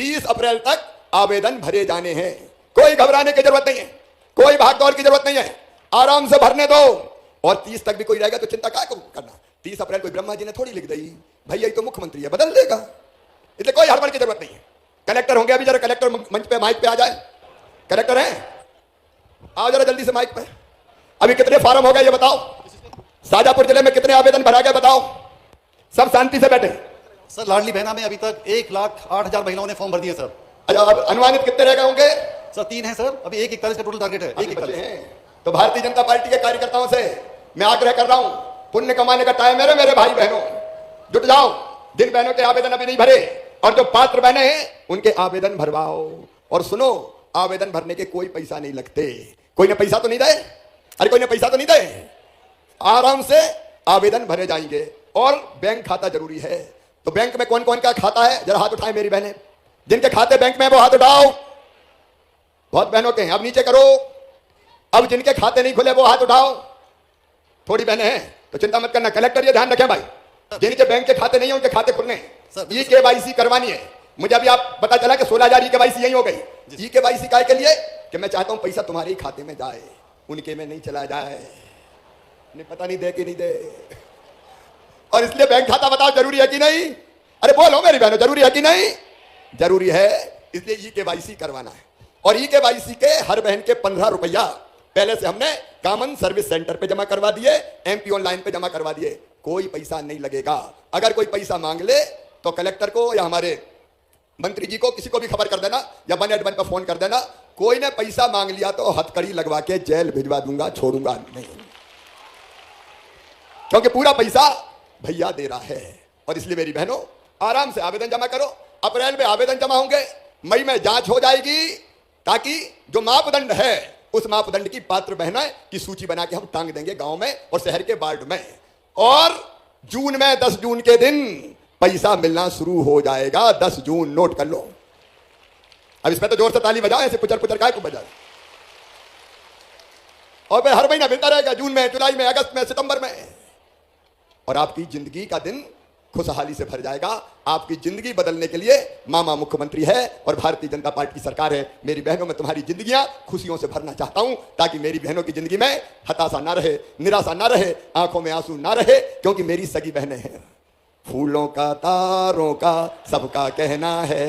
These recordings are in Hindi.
30 अप्रैल तक आवेदन भरे जाने हैं। कोई घबराने की जरूरत नहीं है, कोई भागदौड़ की जरूरत नहीं है, आराम से भरने दो। और 30 तक भी कोई रहेगा तो चिंता क्या करना। 30 अप्रैल कोई ब्रह्मा जी ने थोड़ी लिख दी, भैया ये तो मुख्यमंत्री है, बदल देगा, इसलिए कोई हड़बड़ की जरूरत नहीं है। कलेक्टर होंगे अभी, जरा कलेक्टर मंच पे माइक पे आ जाए। कलेक्टर है, आओ जरा जल्दी से माइक पे। अभी कितने फार्म हो गए ये बताओ, शाजापुर जिले में कितने आवेदन भरा गया बताओ, सब शांति से बैठे। सर लाडली बहना में अभी तक 1,08,000 महिलाओं ने फॉर्म भर दिए सर। अच्छा, अब अनुमानित कितने रह गए होंगे? सर 3 है सर, अभी 1,41 का टोटल टारगेट है। 1,41 हैं। तो भारतीय जनता पार्टी के कार्यकर्ताओं से मैं आग्रह कर रहा हूं, पुण्य कमाने का टाइम है मेरे भाई बहनों, जुट जाओ। जिन बहनों के आवेदन अभी नहीं भरे और जो पात्र बहने हैं उनके आवेदन भरवाओ। और सुनो, आवेदन भरने के कोई पैसा नहीं लगते। कोई ने पैसा तो नहीं दे, अरे कोई ने पैसा तो नहीं दे, आराम से आवेदन भरे जाएंगे। और बैंक खाता जरूरी है। तो बैंक में कौन कौन का खाता है जरा हाथ उठाएं मेरी बहनें, जिनके खाते बैंक में वो हाथ उठाओ। बहुत बहनों के हैं, अब नीचे करो। अब जिनके खाते नहीं खुले वो हाथ उठाओ। थोड़ी बहनें हैं तो चिंता मत करना, कलेक्टर ये ध्यान रखें भाई, जिनके बैंक के खाते नहीं है उनके खाते खुलने हैं। ई-केवाईसी करवानी है। मुझे अभी आप पता चला कि 16,000 ई-केवाईसी यही हो गई। ई-केवाईसी काय के लिए कि मैं चाहता हूं पैसा तुम्हारे ही खाते में जाए, उनके में नहीं चला जाए। नहीं पता नहीं दे कि नहीं दे। और इसलिए बैंक खाता बताओ जरूरी है कि नहीं? अरे बोलो मेरी बहनों, जरूरी है कि नहीं? जरूरी है, इसलिए ई-केवाईसी करवाना है। और ई-केवाईसी के हर बहन के 15 रुपया पहले से हमने कॉमन सर्विस सेंटर पे जमा करवा दिए, एमपी ऑनलाइन पे जमा करवा दिए। कोई पैसा नहीं लगेगा। अगर कोई पैसा मांग ले तो कलेक्टर को या हमारे मंत्री जी को, किसी को भी खबर कर देना या 181 पर फोन कर देना। कोई ने पैसा मांग लिया तो हथकड़ी लगवा के जेल भिजवा दूंगा, छोड़ूंगा नहीं, क्योंकि पूरा पैसा भैया दे रहा है। और इसलिए मेरी बहनों आराम से आवेदन जमा करो। अप्रैल में आवेदन जमा होंगे, मई में जांच हो जाएगी, ताकि जो मापदंड है उस मापदंड की पात्र बहनों की सूची बना के हम टांग देंगे गांव में और शहर के वार्ड में। और जून में 10 जून के दिन पैसा मिलना शुरू हो जाएगा। 10 जून नोट कर लो। अब इसमें तो जोर से ताली बजाओ, ऐसे पुचर पुचर काय को बजाओ। और फिर हर महीना मिलता रहेगा, जून में, जुलाई में, अगस्त में, सितंबर में। और आपकी जिंदगी का दिन खुशहाली से भर जाएगा। आपकी जिंदगी बदलने के लिए मामा मुख्यमंत्री है और भारतीय जनता पार्टी की सरकार है। मेरी बहनों में तुम्हारी जिंदगियां खुशियों से भरना चाहता हूं, ताकि मेरी बहनों की जिंदगी में हताशा ना रहे, निराशा ना रहे, आंखों में आंसू ना रहे, क्योंकि मेरी सगी बहनें हैं। फूलों का, तारों का सबका कहना है,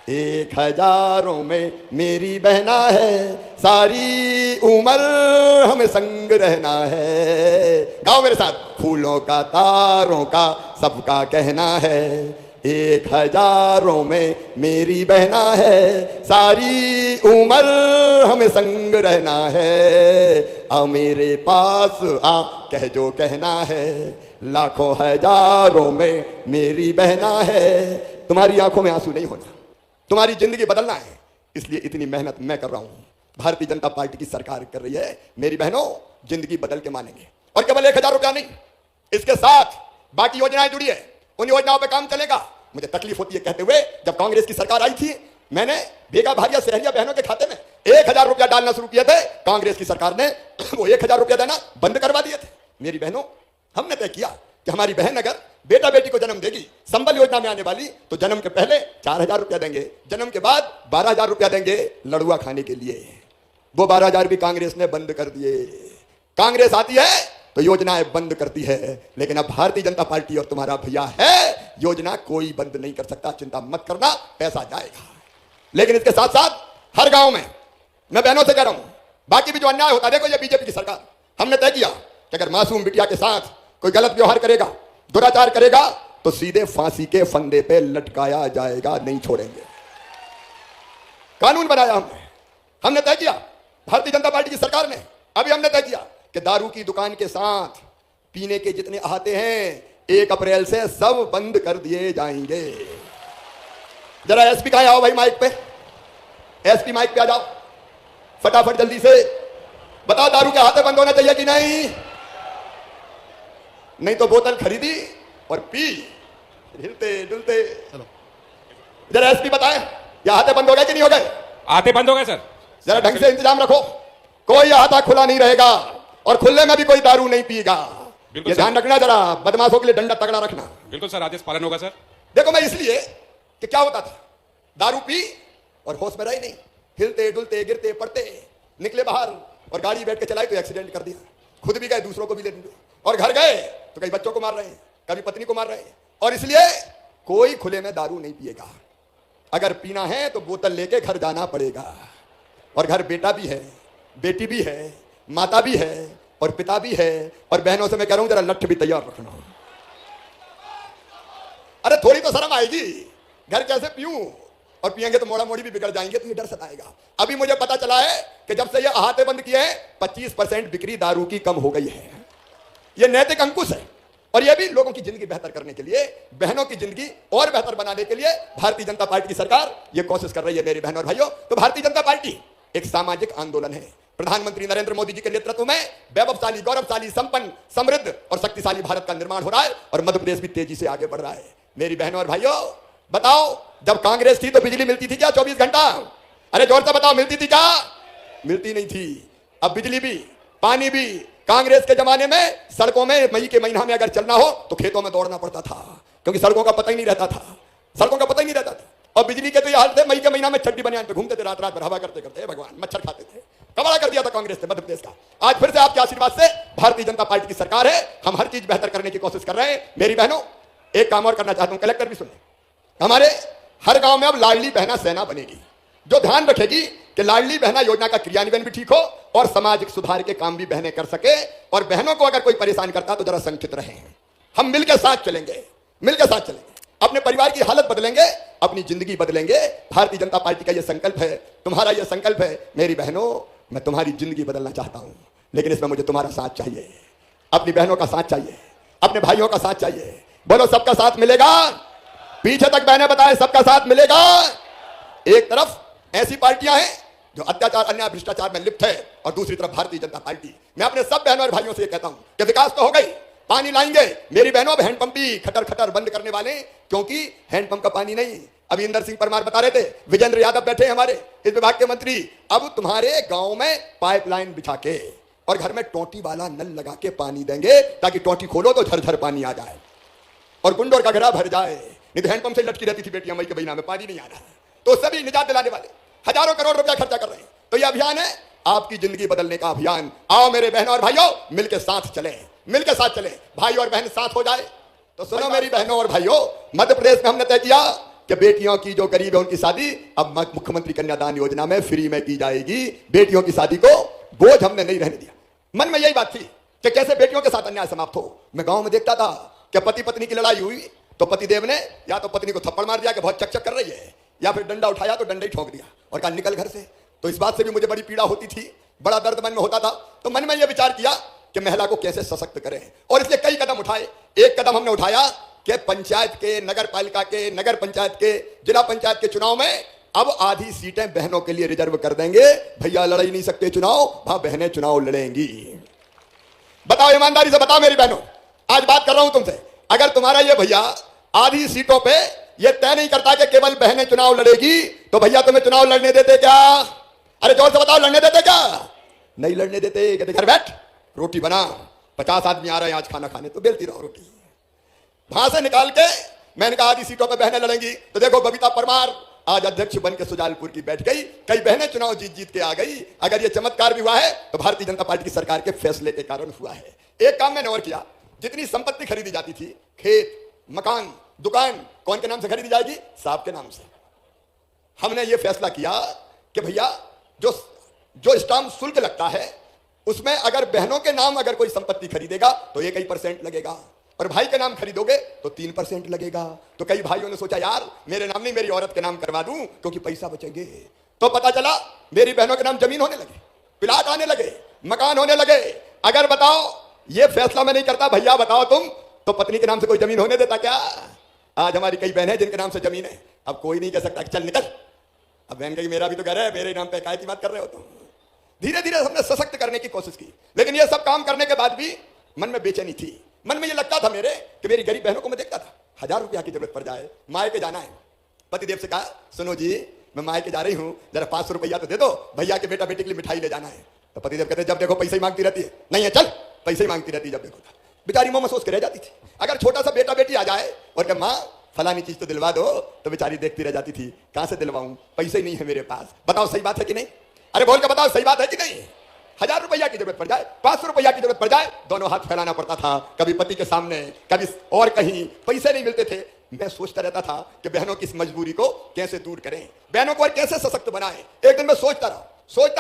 1,000 में मेरी बहना है, सारी उम्र हमें संग रहना है। गाओ मेरे साथ, फूलों का, तारों का सबका कहना है, 1,000 में मेरी बहना है, सारी उम्र हमें संग रहना है। आ मेरे पास आ कह जो कहना है, लाखों हजारों में मेरी बहना है। तुम्हारी आंखों में आंसू नहीं होना, तुम्हारी जिंदगी बदलना है। इसलिए इतनी मेहनत मैं कर रहा हूं, भारतीय जनता पार्टी की सरकार कर रही है। मेरी बहनों जिंदगी बदल के मानेंगे। और केवल 1,000 रुपया नहीं, इसके साथ बाकी योजनाएं जुड़ी है, उन योजनाओं पे काम चलेगा। मुझे तकलीफ होती है कहते हुए, जब कांग्रेस की सरकार आई थी मैंने बेगा भारिया शहरिया बहनों के खाते में 1,000 रुपया डालना शुरू किए थे। कांग्रेस की सरकार ने वो 1,000 रुपया देना बंद करवा दिए थे। मेरी बहनों हमने तय किया कि हमारी बहन अगर बेटा बेटी को जन्म देगी, संबल योजना में आने वाली, तो जन्म के पहले 4,000 रुपया देंगे, जन्म के बाद 12,000 रुपया देंगे लड़ुआ खाने के लिए। वो 12,000 भी कांग्रेस ने बंद कर दिए। कांग्रेस आती है तो योजनाएं बंद करती है, लेकिन अब भारतीय जनता पार्टी और तुम्हारा भैया है, योजना कोई बंद नहीं कर सकता। चिंता मत करना, पैसा जाएगा। लेकिन इसके साथ साथ हर गांव में मैं बहनों से कह रहा हूं, बाकी भी जो अन्याय होता है, देखो ये बीजेपी की सरकार, हमने तय किया कि अगर मासूम बिटिया के साथ कोई गलत व्यवहार करेगा, दुराचार करेगा, तो सीधे फांसी के फंदे पे लटकाया जाएगा, नहीं छोड़ेंगे। कानून बनाया हमने तय किया, भारतीय जनता पार्टी की सरकार ने। अभी हमने तय किया कि दारू की दुकान के साथ पीने के जितने अहाते हैं 1 अप्रैल से सब बंद कर दिए जाएंगे। जरा एसपी कहां आओ भाई, माइक पे, एसपी माइक पे आ जाओ फटाफट जल्दी से। बताओ दारू के अहाते बंद होना चाहिए कि नहीं? नहीं तो बोतल खरीदी और पी, हिलते डुलते। चलो जरा एसपी बताए, ये अहाते बंद हो गए कि नहीं हो गए? अहाते बंद हो गए सर। जरा ढंग से इंतजाम रखो, कोई अहाता खुला नहीं रहेगा और खुले में भी कोई दारू नहीं पिएगा। ये ध्यान रखना, जरा बदमाशों के लिए डंडा तगड़ा रखना। बिल्कुल सर, आदेश पालन होगा सर। देखो मैं इसलिए कि क्या होता था, दारू पी और होश में रहे नहीं, हिलते डुलते गिरते पड़ते, निकले बाहर और गाड़ी बैठ के चलाई तो एक्सीडेंट कर दिया, खुद भी गए दूसरों को भी ले दिए, और घर गए तो कई बच्चों को मार रहे हैं, कभी पत्नी को मार रहे हैं। और इसलिए कोई खुले में दारू नहीं पिएगा, अगर पीना है तो बोतल लेके घर जाना पड़ेगा। और घर बेटा भी है, बेटी भी है, माता भी है और पिता भी है। और बहनों से मैं कह रहा हूं जरा लठ भी तैयार रखना। अरे थोड़ी तो शर्म आएगी, घर कैसे पीऊं, और पिएंगे तो मोड़ा मोड़ी भी बिगड़ जाएंगे, तो ये डर सताएगा। अभी मुझे पता चला है कि जब से ये अहाते बंद किए हैं 25% बिक्री दारू की कम हो गई है। ये नैतिक अंकुश है, और ये भी लोगों की जिंदगी बेहतर करने के लिए, बहनों की जिंदगी और बेहतर बनाने के लिए भारतीय जनता पार्टी की सरकार ये कोशिश कर रही है मेरी बहनों और भाइयों। तो भारतीय जनता पार्टी एक सामाजिक आंदोलन है। प्रधानमंत्री नरेंद्र मोदी जी के नेतृत्व में वैभवशाली, गौरवशाली, संपन्न, समृद्ध और शक्तिशाली भारत का निर्माण हो रहा है, और मध्य प्रदेश भी तेजी से आगे बढ़ रहा है। मेरी बहनों और भाइयों, बताओ जब कांग्रेस थी तो बिजली मिलती थी क्या 24 घंटा? अरे जोर से बताओ, मिलती थी क्या? मिलती नहीं थी। अब बिजली भी, पानी भी, कांग्रेस के जमाने में सड़कों में मई के महीना में अगर चलना हो तो खेतों में दौड़ना पड़ता था, क्योंकि सड़कों का पता ही नहीं रहता था, सड़कों का पता ही नहीं रहता था। और बिजली के तो ये हाल थे, मई के महीना में चड्डी बनियान पे घूमते थे, रात रात भर हवा करते करते, भगवान मच्छर खाते थे। कमाल कर दिया था कांग्रेस ने मध्य प्रदेश का। आज फिर से आपके आशीर्वाद से भारतीय जनता पार्टी की सरकार है, हम हर चीज बेहतर करने की कोशिश कर रहे हैं। मेरी बहनों, एक काम और करना चाहता हूं, कलेक्टर भी सुने, हमारे हर गांव में अब लाडली बहना सेना बनेगी, जो ध्यान रखेगी कि लाडली बहना योजना का क्रियान्वयन भी ठीक हो और सामाजिक सुधार के काम भी बहनें कर सके। और बहनों को अगर कोई परेशान करता तो जरा संचित रहे। हम मिलकर साथ चलेंगे, मिलकर साथ चलेंगे, अपने परिवार की हालत बदलेंगे, अपनी जिंदगी बदलेंगे। भारतीय जनता पार्टी का यह संकल्प है, तुम्हारा यह संकल्प है। मेरी बहनों, मैं तुम्हारी जिंदगी बदलना चाहता हूं, लेकिन इसमें मुझे तुम्हारा साथ चाहिए, अपनी बहनों का साथ चाहिए, अपने भाइयों का साथ चाहिए। बोलो सबका साथ मिलेगा? पीछे तक बहनें बताएं, सबका साथ मिलेगा? एक तरफ ऐसी पार्टियां हैं जो अत्याचार, अन्याय, भ्रष्टाचार में लिप्त है, और दूसरी तरफ भारतीय जनता पार्टी। मैं अपने सब बहनों और भाइयों से कहता हूं कि विकास तो हो गई, पानी लाएंगे। मेरी बहनों, अब हैंडपंप भी खटर खटर बंद करने वाले, क्योंकि हैंडपंप का पानी नहीं। अभी इंदर सिंह परमार बता रहे थे, विजेंद्र यादव बैठे हमारे इस विभाग के मंत्री, अब तुम्हारे गांव में पाइपलाइन बिछा के और घर में टोटी वाला नल लगा के पानी देंगे, ताकि टोटी खोलो तो झरझर पानी आ जाए और गुंडोर का घड़ा भर जाए। नहीं तो हैंडपंप से लटकी रहती थी बेटियां, मई के महीना में पानी नहीं आ रहा है। तो सभी निजात दिलाने वाले हजारों करोड़ रुपया खर्चा कर रहे हैं। तो यह अभियान है आपकी जिंदगी बदलने का अभियान। आओ मेरे बहनों और भाइयों, मिलकर साथ चलें, मिलकर साथ चलें, भाई और बहन साथ हो जाए। तो सुनो मेरी बहनों और भाइयों, मध्य प्रदेश में हमने तय किया कि बेटियों की जो गरीब है उनकी शादी अब मुख्यमंत्री कन्यादान योजना में फ्री में की जाएगी। बेटियों की शादी को बोझ हमने नहीं रहने दिया। मन में यही बात थी कि कैसे बेटियों के साथ अन्याय समाप्त हो। मैं गांव में देखता था कि पति पत्नी की लड़ाई हुई तो पतिदेव ने या तो पत्नी को थप्पड़ मार दिया कि बहुत चकचक कर रही है, या फिर डंडा उठाया तो डंडा ही ठोक दिया और कहा निकल घर से। तो इस बात से भी मुझे बड़ी पीड़ा होती थी, बड़ा दर्द मन में होता था। तो मन में यह विचार किया कि महिला को कैसे सशक्त करें, और इसलिए कई कदम उठाए। एक कदम हमने उठाया कि पंचायत के, नगर पालिका के, नगर पंचायत के, जिला पंचायत के चुनाव में अब आधी सीटें बहनों के लिए रिजर्व कर देंगे। भैया लड़ ही नहीं सकते चुनाव, वहां बहनें चुनाव लड़ेंगी। बताओ ईमानदारी से बताओ मेरी बहनों, आज बात कर रहा हूं तुमसे, अगर तुम्हारा ये भैया आधी सीटों पे ये तय नहीं करता कि केवल बहनें चुनाव लड़ेगी, तो भैया तुम्हें चुनाव लड़ने देते क्या? अरे जोर से बताओ, लड़ने देते क्या? नहीं लड़ने देते। कहते घर बैठ, रोटी बना, 50 आदमी आ रहे हैं आज खाना खाने, तो बेलती रहो रोटी। वहां से निकाल के मैंने कहा आधी सीटों पे बहनें लड़ेंगी। तो देखो बबीता परमार आज अध्यक्ष बन के सुजालपुर की बैठ गई, कई बहनें चुनाव जीत जीत के आ गई। अगर ये चमत्कार भी हुआ है तो भारतीय जनता पार्टी की सरकार के फैसले के कारण हुआ है। एक काम मैंने और किया, जितनी संपत्ति खरीदी जाती थी, खेत, मकान, दुकान, कौन के नाम से खरीदी जाएगी? साहब के नाम से। हमने ये फैसला किया कि भैया जो स्टाम्प शुल्क लगता है उसमें अगर बहनों के नाम अगर कोई संपत्ति खरीदेगा तो 1% लगेगा, और भाई के नाम खरीदोगे तो 3% लगेगा। तो कई भाइयों ने सोचा यार मेरे नाम नहीं, मेरी औरत के नाम करवा दूं क्योंकि पैसा बचेंगे। तो पता चला मेरी बहनों के नाम जमीन होने लगे, प्लाट आने लगे, मकान होने लगे। अगर बताओ ये फैसला मैं नहीं करता, भैया बताओ तुम, तो पत्नी के नाम से कोई जमीन होने देता क्या? आज हमारी कई बहनें जिनके नाम से जमीन है, अब कोई नहीं कह सकता कि चल निकल। अब बहन कही मेरा भी तो घर है, मेरे नाम पे काय की बात कर रहे हो तुम। धीरे धीरे हमने सशक्त करने की कोशिश की, लेकिन ये सब काम करने के बाद भी मन में बेचैनी थी। मन में ये लगता था मेरे कि मेरी गरीब बहनों को मैं देखता था, 1000 रुपया की जरूरत पड़ जाए, मायके जाना है। पतिदेव से कहा सुनो जी मैं मायके जा रही हूं, जरा 500 रुपया तो दे दो, भैया के बेटा बेटी के लिए मिठाई ले जाना है। तो पतिदेव कहते जब देखो पैसे ही मांगती रहती है। नहीं है चल, पैसे ही मांगती रहती है जब देखो। बेचारी मुंह में सोच के रह जाती थी। अगर छोटा सा बेटा बेटी आ जाए और कहे माँ फलानी चीज तो दिलवा दो, तो बेचारी देखती रह जाती थी, कहां से दिलवाऊं, पैसे नहीं है मेरे पास। बताओ सही बात है कि नहीं? अरे बोल के बताओ सही बात है कि नहीं? 1000 रुपया की जरूरत पड़ जाए, 500 रुपया की जरूरत पड़ जाए, दोनों हाथ फैलाना पड़ता था, कभी पति के सामने, कभी और कहीं, पैसे नहीं मिलते थे। मैं सोचता रहता था कि बहनों की इस मजबूरी को कैसे दूर करें, बहनों को और कैसे सशक्त बनाएं। एक दिन मैं सोचता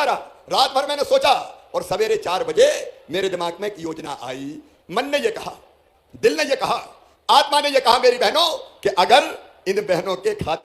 रहा, रात भर मैंने सोचा, और सवेरे 4 बजे मेरे दिमाग में एक योजना आई। मन ने यह कहा, दिल ने यह कहा, आत्मा ने यह कहा मेरी बहनों कि अगर इन बहनों के खाते